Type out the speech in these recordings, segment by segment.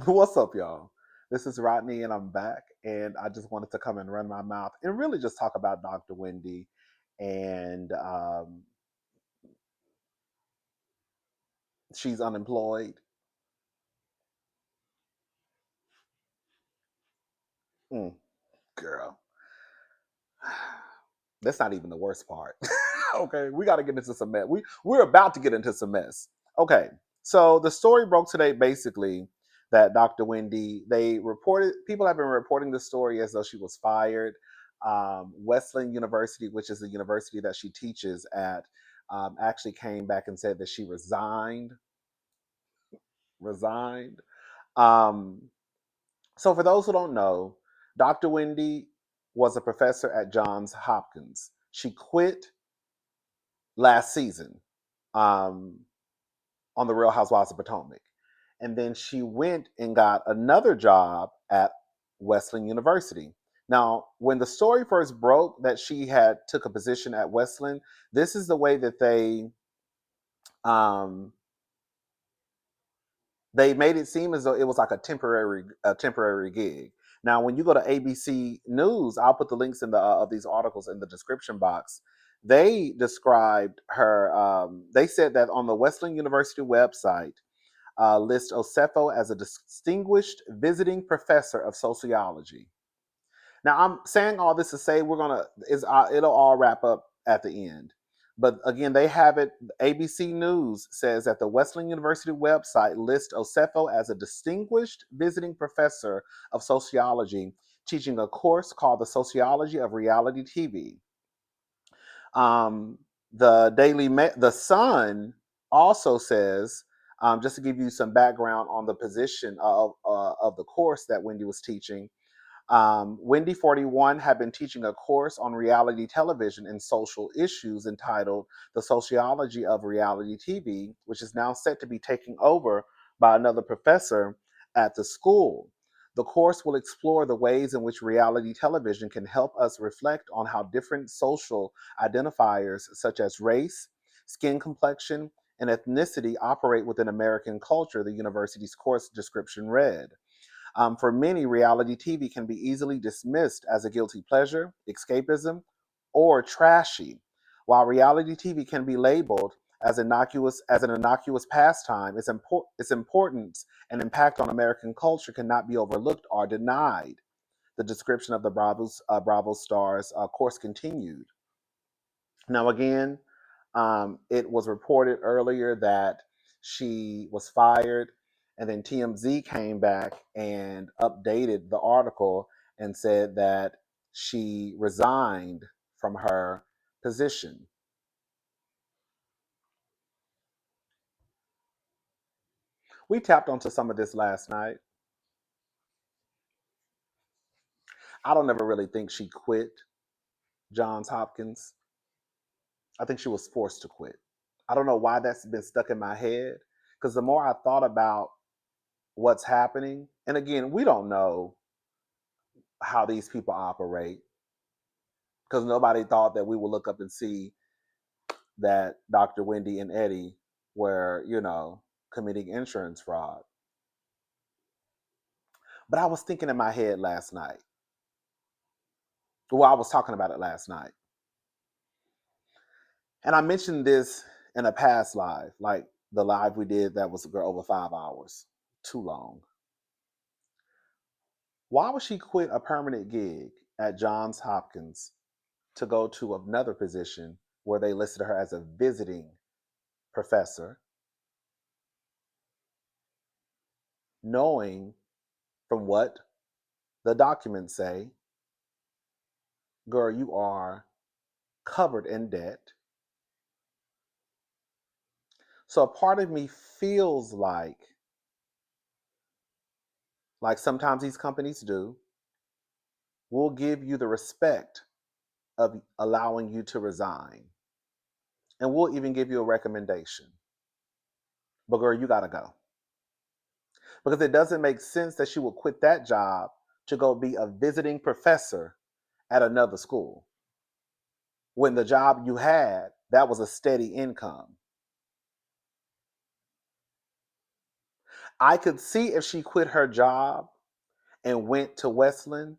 What's up, y'all? This is Rodney, and I'm back. And I just wanted to come and run my mouth and really just talk about Dr. Wendy. And she's unemployed. Mm, girl, that's not even the worst part. Okay, we got to get into some mess. We're about to get into some mess. Okay, so the story broke today, basically, that Dr. Wendy, they reported, people have been reporting the story as though she was fired. Wesleyan University, which is the university that she teaches at, actually came back and said that she resigned. Um, so for those who don't know, Dr. Wendy was a professor at Johns Hopkins. She quit last season. Um, on the Real Housewives of Potomac. And then she went and got another job at Wesleyan University. Now, when the story first broke that she had took a position at Wesleyan, this is the way that um, they made it seem as though it was like a temporary gig. Now, when you go to ABC News, I'll put the links in the of these articles in the description box. They described her. They said that on the Wesleyan University website, list Osefo as a distinguished visiting professor of sociology. Now, I'm saying all this to say it'll all wrap up at the end. But again, they have it. ABC News says that the Wesleyan University website lists Osefo as a distinguished visiting professor of sociology, teaching a course called The Sociology of Reality TV. Um, the Sun also says, just to give you some background on the position of the course that Wendy was teaching. Wendy 41 had been teaching a course on reality television and social issues entitled The Sociology of Reality TV, which is now set to be taken over by another professor at the school. The course will explore the ways in which reality television can help us reflect on how different social identifiers such as race, skin complexion, and ethnicity operate within American culture, the university's course description read. For many, reality TV can be easily dismissed as a guilty pleasure, escapism, or trashy. While reality TV can be labeled as an innocuous pastime, its importance and impact on American culture cannot be overlooked or denied. The description of the Bravo stars course continued. Now, again, it was reported earlier that she was fired, and then TMZ came back and updated the article and said that she resigned from her position. We tapped onto some of this last night. I don't ever really think she quit Johns Hopkins. I think she was forced to quit. I don't know why that's been stuck in my head, because the more I thought about what's happening, and again, we don't know how these people operate, because nobody thought that we would look up and see that Dr. Wendy and Eddie were, committing insurance fraud. But I was thinking in my head last night. Well, I was talking about it last night. And I mentioned this in a past live, like the live we did that was over 5 hours. Too long. Why would she quit a permanent gig at Johns Hopkins to go to another position where they listed her as a visiting professor, knowing from what the documents say, girl, you are covered in debt. So a part of me feels like sometimes these companies do, will give you the respect of allowing you to resign. And we'll even give you a recommendation. But girl, you gotta go. Because it doesn't make sense that she will quit that job to go be a visiting professor at another school, when the job you had, that was a steady income. I could see if she quit her job and went to Westland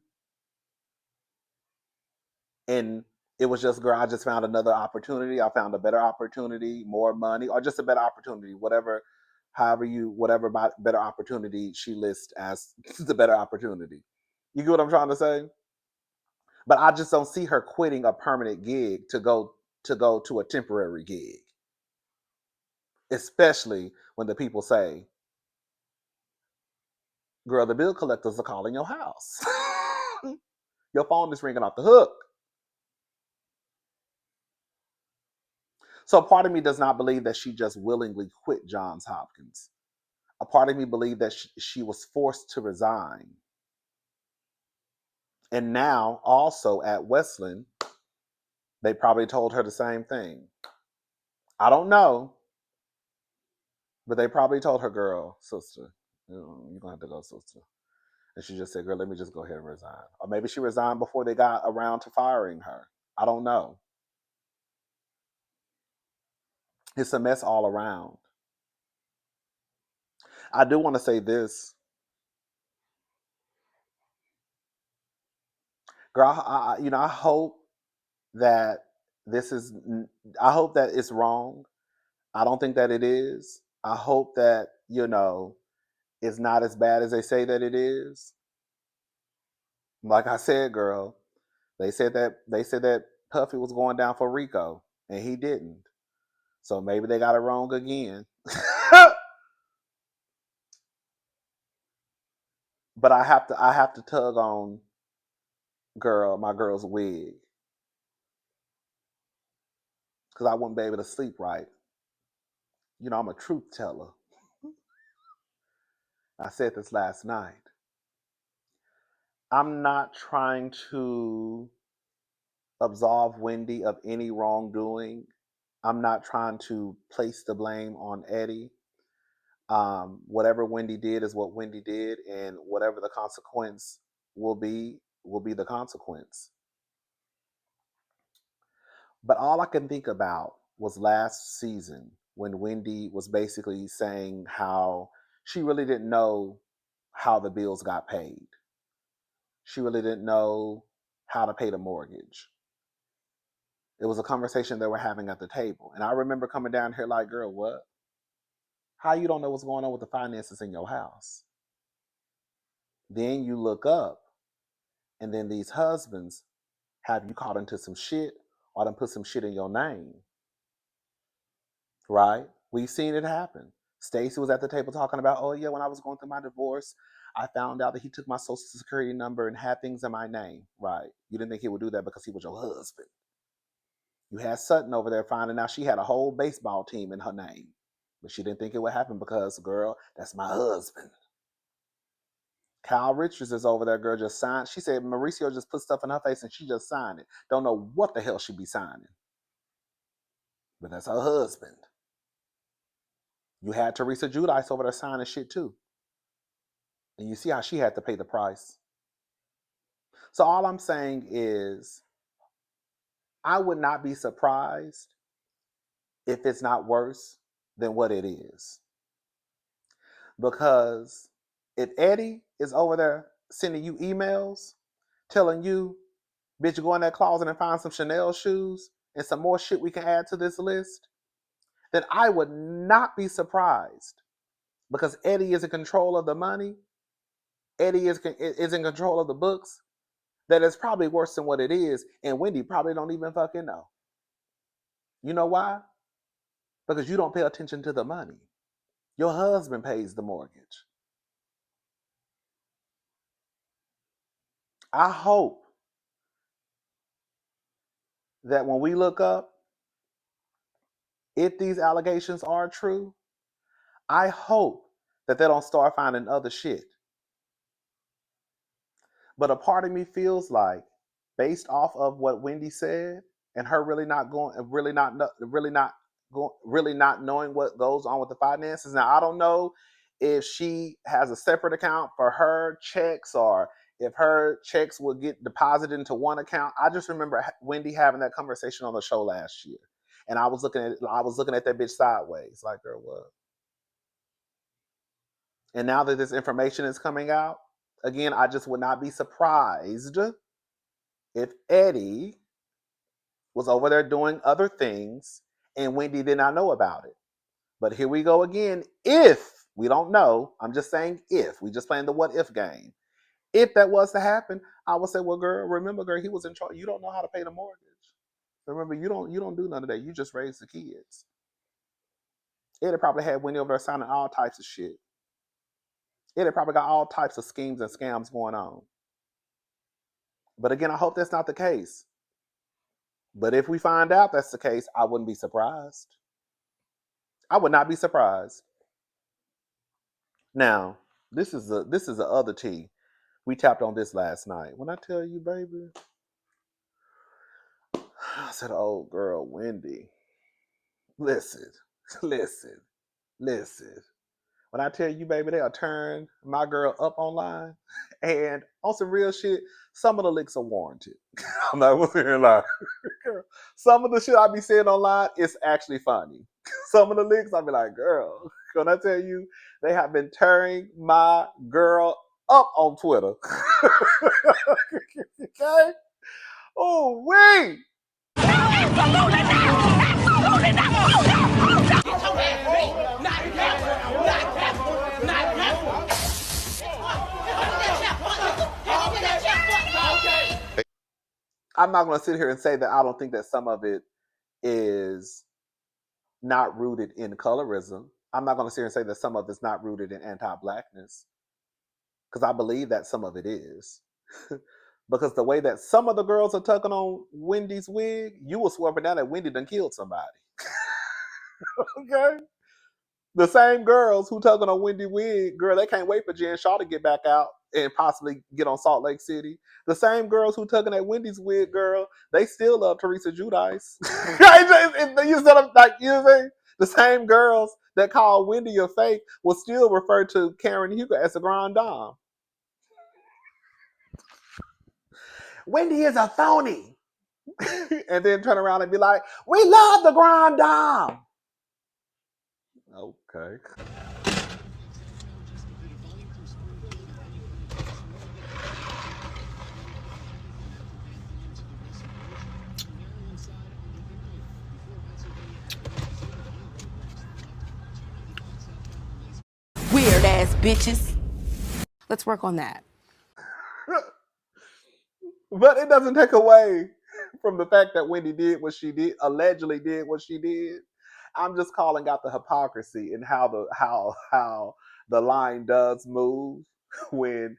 and it was just, girl, I just found another opportunity. I found a better opportunity, more money, or just a better opportunity, whatever, whatever better opportunity she lists as the better opportunity. You get what I'm trying to say? But I just don't see her quitting a permanent gig to go to a temporary gig, especially when the people say, girl, the bill collectors are calling your house. Your phone is ringing off the hook. So a part of me does not believe that she just willingly quit Johns Hopkins. A part of me believed that she was forced to resign. And now, also at Westland, they probably told her the same thing. I don't know, but they probably told her, girl, sister, you're going to have to go, sister. And she just said, girl, let me just go ahead and resign. Or maybe she resigned before they got around to firing her. I don't know. It's a mess all around. I do want to say this. Girl, I hope that this is, I hope that it's wrong. I don't think that it is. I hope that, it's not as bad as they say that it is. Like I said, girl, they said that Puffy was going down for Rico and he didn't. So maybe they got it wrong again. But I have to tug on my girl's wig because I wouldn't be able to sleep right. I'm a truth teller. I said this last night. I'm not trying to absolve Wendy of any wrongdoing. I'm not trying to place the blame on Eddie. Whatever Wendy did is what Wendy did, and whatever the consequence will be the consequence. But all I can think about was last season when Wendy was basically saying how she really didn't know how the bills got paid. She really didn't know how to pay the mortgage. It was a conversation they were having at the table. And I remember coming down here like, girl, what? How you don't know what's going on with the finances in your house? Then you look up, and then these husbands have you caught into some shit or them put some shit in your name, right? We've seen it happen. Stacy was at the table talking about, oh yeah, when I was going through my divorce, I found out that he took my social security number and had things in my name, right? You didn't think he would do that because he was your husband. You had Sutton over there finding out she had a whole baseball team in her name. But she didn't think it would happen because, girl, that's my husband. Kyle Richards is over there, girl, just signed. She said Mauricio just put stuff in her face and she just signed it. Don't know what the hell she be signing. But that's her husband. You had Teresa Judice over there signing shit too. And you see how she had to pay the price. So all I'm saying is I would not be surprised if it's not worse than what it is. Because if Eddie is over there sending you emails telling you, bitch, go in that closet and find some Chanel shoes and some more shit we can add to this list, then I would not be surprised because Eddie is in control of the money. Eddie is in control of the books. That it's probably worse than what it is. And Wendy probably don't even fucking know. You know why? Because you don't pay attention to the money. Your husband pays the mortgage. I hope that when we look up, if these allegations are true, I hope that they don't start finding other shit. But a part of me feels like, based off of what Wendy said, and her really not knowing what goes on with the finances. Now I don't know if she has a separate account for her checks or if her checks will get deposited into one account. I just remember Wendy having that conversation on the show last year, and I was looking at that bitch sideways, like, girl, what? And now that this information is coming out, again, I just would not be surprised if Eddie was over there doing other things and Wendy did not know about it. But here we go again. If we don't know, I'm just saying if. We just playing the what if game. If that was to happen, I would say, well, girl, remember, girl, he was in charge. You don't know how to pay the mortgage. Remember, you don't do none of that. You just raise the kids. It'd probably had Wendy over there signing all types of shit. It'd probably got all types of schemes and scams going on. But again, I hope that's not the case. But if we find out that's the case, I wouldn't be surprised. I would not be surprised. Now, this is the other tea. We tapped on this last night. When I tell you, baby, I said, "Oh, girl, Wendy, listen, listen, listen." When I tell you, baby, they'll turn my girl up online, and on some real shit, some of the licks are warranted. I'm not going to lie. Some of the shit I be saying online is actually funny. Some of the licks I be like, girl, when I tell you, they have been tearing my girl up on Twitter. Okay? Oh, wait. I'm not going to sit here and say that I don't think that some of it is not rooted in colorism. I'm not going to sit here and say that some of it's not rooted in anti-blackness, because I believe that some of it is. Because the way that some of the girls are tugging on Wendy's wig, you will swear down that Wendy done killed somebody. Okay? The same girls who tugging on Wendy wig, girl, they can't wait for Jen Shaw to get back out and possibly get on Salt Lake City. The same girls who tugging at Wendy's wig, girl, they still love Teresa Giudice. You know what I'm saying? The same girls that call Wendy a fake will still refer to Karen Hugo as a grand dame. Wendy is a phony. And then turn around and be like, we love the grand dame. Okay. Weird ass bitches. Let's work on that. But it doesn't take away from the fact that Wendy did what she did, allegedly did what she did. I'm just calling out the hypocrisy and how the line does move when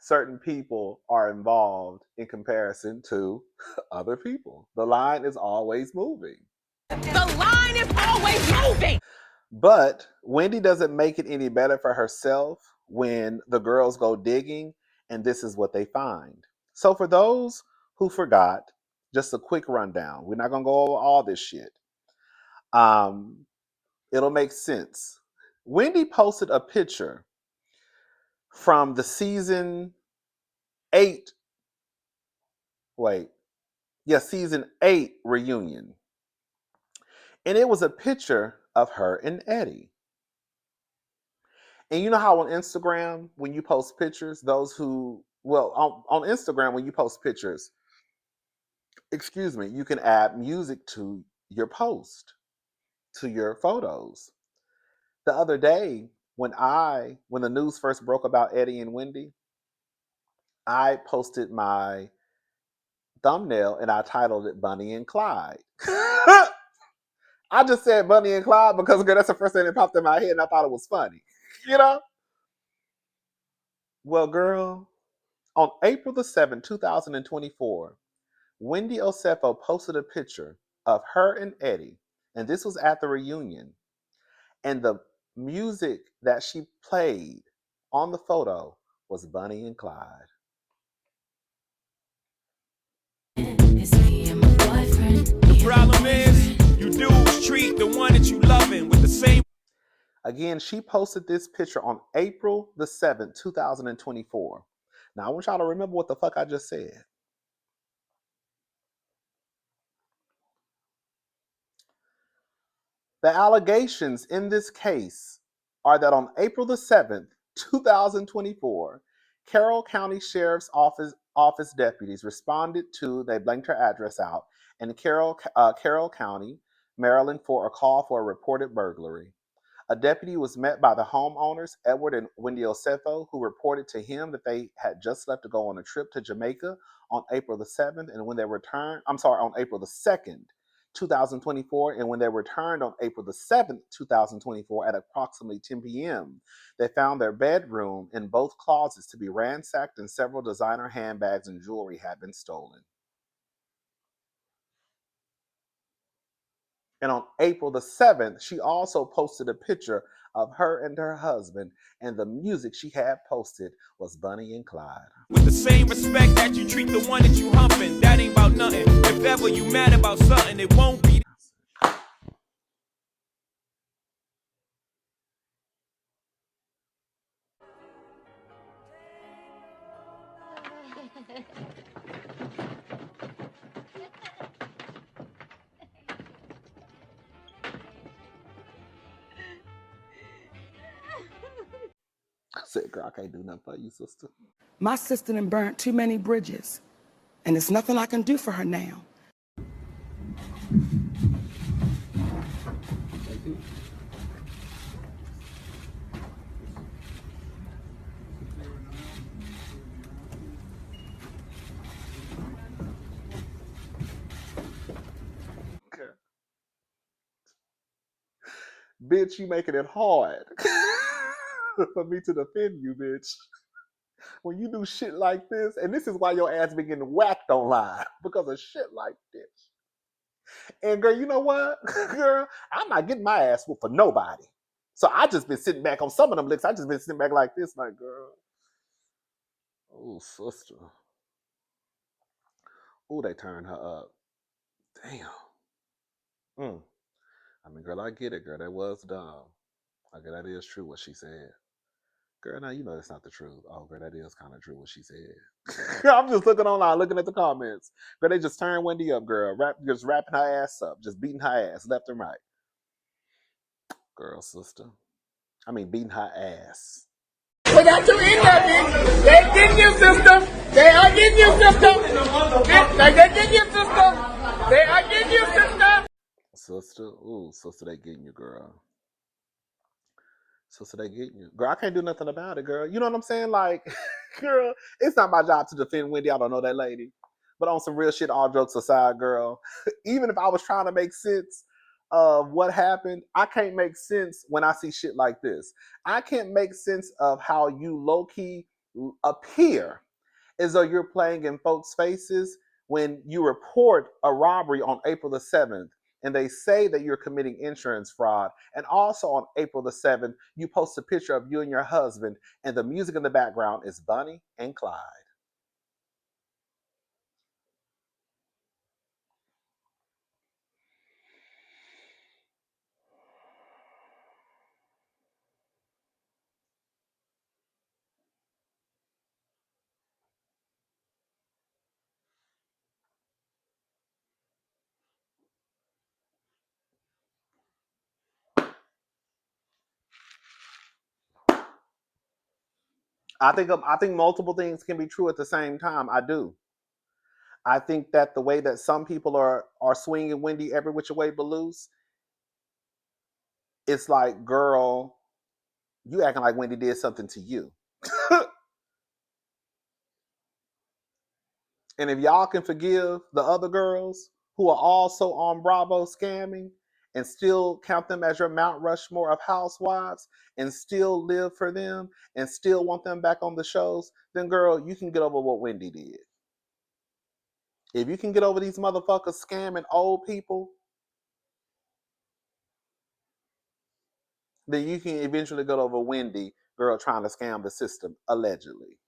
certain people are involved in comparison to other people. The line is always moving. The line is always moving. But Wendy doesn't make it any better for herself when the girls go digging and this is what they find. So for those who forgot, just a quick rundown. We're not going to go over all this shit. It'll make sense. Wendy posted a picture from the season 8 reunion. And it was a picture of her and Eddie. And you know how on Instagram, when you post pictures, on Instagram, when you post pictures, you can add music to your post, to your photos. The other day, when the news first broke about Eddie and Wendy, I posted my thumbnail and I titled it Bonnie and Clyde. I just said Bonnie and Clyde because, girl, that's the first thing that popped in my head and I thought it was funny. You know? Well, girl, on April the 7th, 2024, Wendy Osefo posted a picture of her and Eddie, and this was at the reunion. And the music that she played on the photo was Bonnie and Clyde. The problem is, you dudes treat the one that you loving with the same. Again, she posted this picture on April the 7th, 2024. Now, I want y'all to remember what the fuck I just said. The allegations in this case are that on April the 7th, 2024, Carroll County Sheriff's Office deputies responded to, they blanked her address out, in Carroll County, Maryland, for a call for a reported burglary. A deputy was met by the homeowners, Edward and Wendy Osefo, who reported to him that they had just left to go on a trip to Jamaica on April the 7th, and when they returned, on April the 2nd, 2024, and when they returned on April the 7th, 2024, at approximately 10 p.m., they found their bedroom and both closets to be ransacked and several designer handbags and jewelry had been stolen. And on April the 7th, she also posted a picture of her and her husband, and the music she had posted was Bonnie and Clyde. With the same respect that you treat the one that you humping, that ain't about nothing. If ever you mad about something, it won't be. I said, girl, I can't do nothing for you, sister. My sister done burnt too many bridges, and there's nothing I can do for her now. Okay. Bitch, you making it hard for me to defend you, bitch. When you do shit like this, and this is why your ass been getting whacked online, because of shit like this. And girl, you know what? Girl, I'm not getting my ass whooped for nobody. So I just been sitting back on some of them licks. I just been sitting back like this, like, girl. Oh, sister. Oh, they turned her up. Damn. I mean, girl, I get it, girl. That was dumb. Okay, that is true what she said. Girl, now you know that's not the truth. Oh, girl, that is kind of true what she said. I'm just looking online, looking at the comments. Girl, they just turned Wendy up, girl. Just wrapping her ass up, just beating her ass left and right. Girl, sister. I mean, beating her ass. Without you in there, bitch. They getting you, sister. They are getting you, sister. They getting you, sister. They are getting you, sister. Sister, ooh, sister, they getting you, girl. Sister, they getting you. Girl, I can't do nothing about it, girl. You know what I'm saying? Like, girl, it's not my job to defend Wendy. I don't know that lady. But on some real shit, all jokes aside, girl, even if I was trying to make sense of what happened, I can't make sense when I see shit like this. I can't make sense of how you low-key appear as though you're playing in folks' faces when you report a robbery on April the 7th and they say that you're committing insurance fraud. And also on April the 7th, you post a picture of you and your husband, and the music in the background is Bonnie and Clyde. I think multiple things can be true at the same time. I do. I think that the way that some people are swinging Wendy every which way but loose, it's like, girl, you acting like Wendy did something to you. And if y'all can forgive the other girls who are also on Bravo scamming and still count them as your Mount Rushmore of housewives and still live for them and still want them back on the shows, then girl, you can get over what Wendy did. If you can get over these motherfuckers scamming old people, then you can eventually get over Wendy, girl, trying to scam the system, allegedly.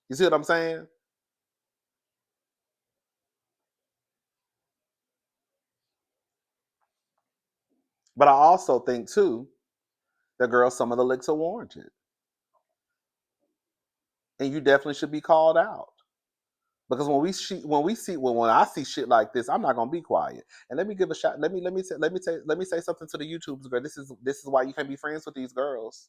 You see what I'm saying? But I also think, too, that, girl, some of the licks are warranted. And you definitely should be called out. Because when I see shit like this, I'm not gonna be quiet. And let me give a shot. Let me say something to the YouTubers, girl. This is why you can't be friends with these girls.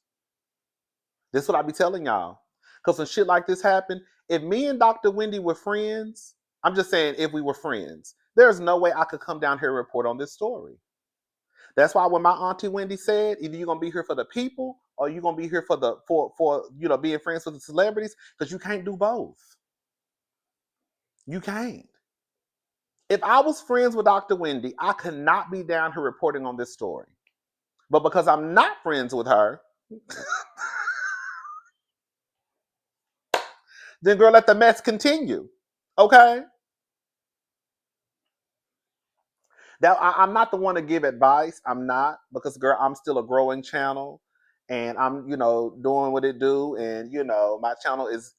This is what I be telling y'all. Because when shit like this happened, if me and Dr. Wendy were friends, I'm just saying if we were friends, there's no way I could come down here and report on this story. That's why when my auntie Wendy said, either you're gonna be here for the people or you're gonna be here for the for being friends with the celebrities, because you can't do both. You can't. If I was friends with Dr. Wendy, I could not be down here reporting on this story. But because I'm not friends with her, then girl, let the mess continue. Okay? Now, I'm not the one to give advice. I'm not, because girl, I'm still a growing channel, and I'm, doing what it do, and my channel is,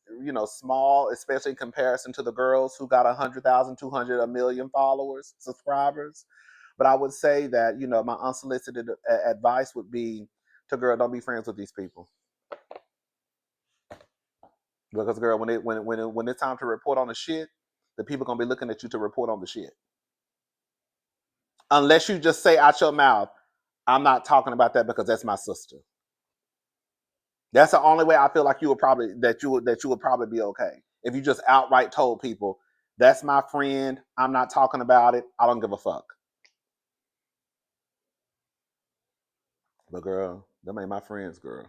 small, especially in comparison to the girls who got 100,000, 200, a million followers, subscribers. But I would say that, my unsolicited advice would be to girl, don't be friends with these people, because girl, when it's time to report on the shit, the people gonna be looking at you to report on the shit. Unless you just say out your mouth, I'm not talking about that because that's my sister. That's the only way I feel like you would probably be okay. If you just outright told people, that's my friend, I'm not talking about it, I don't give a fuck. But girl, them ain't my friends, girl.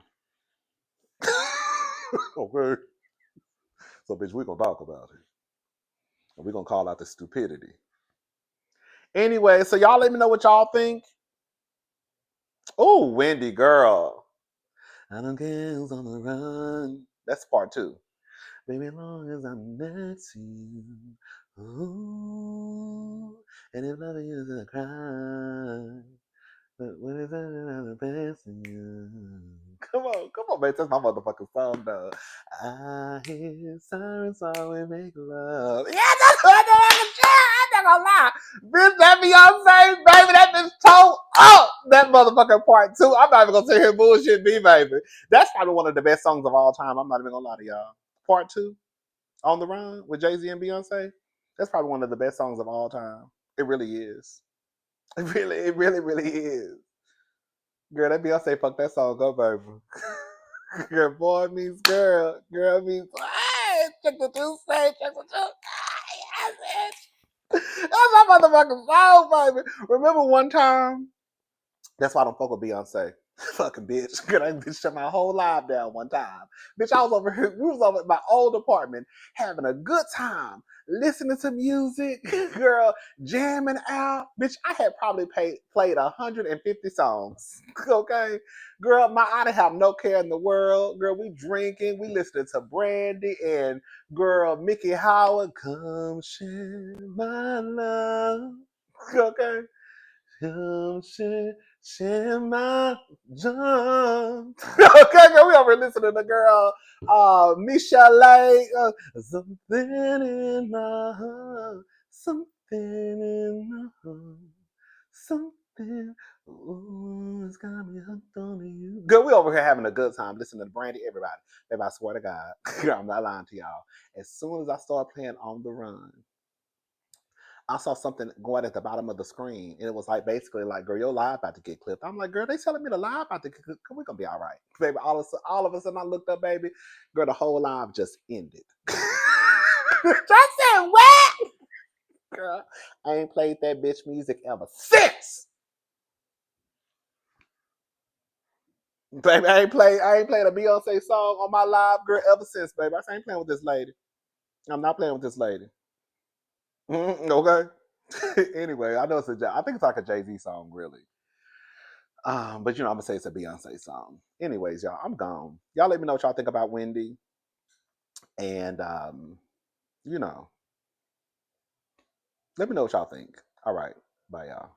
Okay. So bitch, we gonna talk about it. And we gonna call out the stupidity. Anyway, so y'all let me know what y'all think. Oh, Wendy, girl. I don't care who's on the run. That's part 2. Baby, as long as I'm next to you. Ooh. And if loving you is a crime. But when it's the best of you. Come on, man. That's my motherfucking song, though. I hear sirens song we make love. Yeah, that's what I'm not gonna lie. Bitch, that Beyonce, baby, that bitch told up that motherfucking part 2. I'm not even gonna sit here bullshit me, baby. That's probably one of the best songs of all time. I'm not even gonna lie to y'all. Part 2, On the Run with Jay-Z and Beyonce. That's probably one of the best songs of all time. It really is. It really is. Girl, that Beyonce fucked that song up, baby. Girl, boy meets girl. Girl meets check the two say, check the two. That's my motherfucking song, baby. Remember one time? That's why I don't fuck with Beyonce. Fucking bitch. Girl, that bitch shut my whole live down one time. Bitch, I was over here, we was over at my old apartment having a good time, listening to music, girl, jamming out. Bitch, I had probably played 150 songs. Okay? Girl, I didn't have no care in the world. Girl, we drinking, we listening to Brandy and girl, Mickey Howard, come share my love. Okay? Come share my jump. Okay, girl, we over listening to girl Michelle. Something in my heart, something in my heart, something. Ooh, it's got me hooked on you. Girl, we over here having a good time listening to Brandy. Everybody, baby, I swear to God, girl, I'm not lying to y'all. As soon as I start playing On the Run, I saw something going at the bottom of the screen, and it was like basically like, "Girl, your live about to get clipped." I'm like, "Girl, they telling me the live about to get clipped. We gonna be all right, baby." All of a sudden, I looked up, baby. Girl, the whole live just ended. I said, "What?" Girl, I ain't played that bitch music ever since. Baby, I ain't played a Beyonce song on my live, girl, ever since, baby. I ain't playing with this lady. I'm not playing with this lady. Okay. Anyway, I know I think it's like a Jay-Z song, really. But I'm gonna say it's a Beyonce song. Anyways, y'all, I'm gone. Y'all let me know what y'all think about Wendy. And let me know what y'all think. All right. Bye, y'all.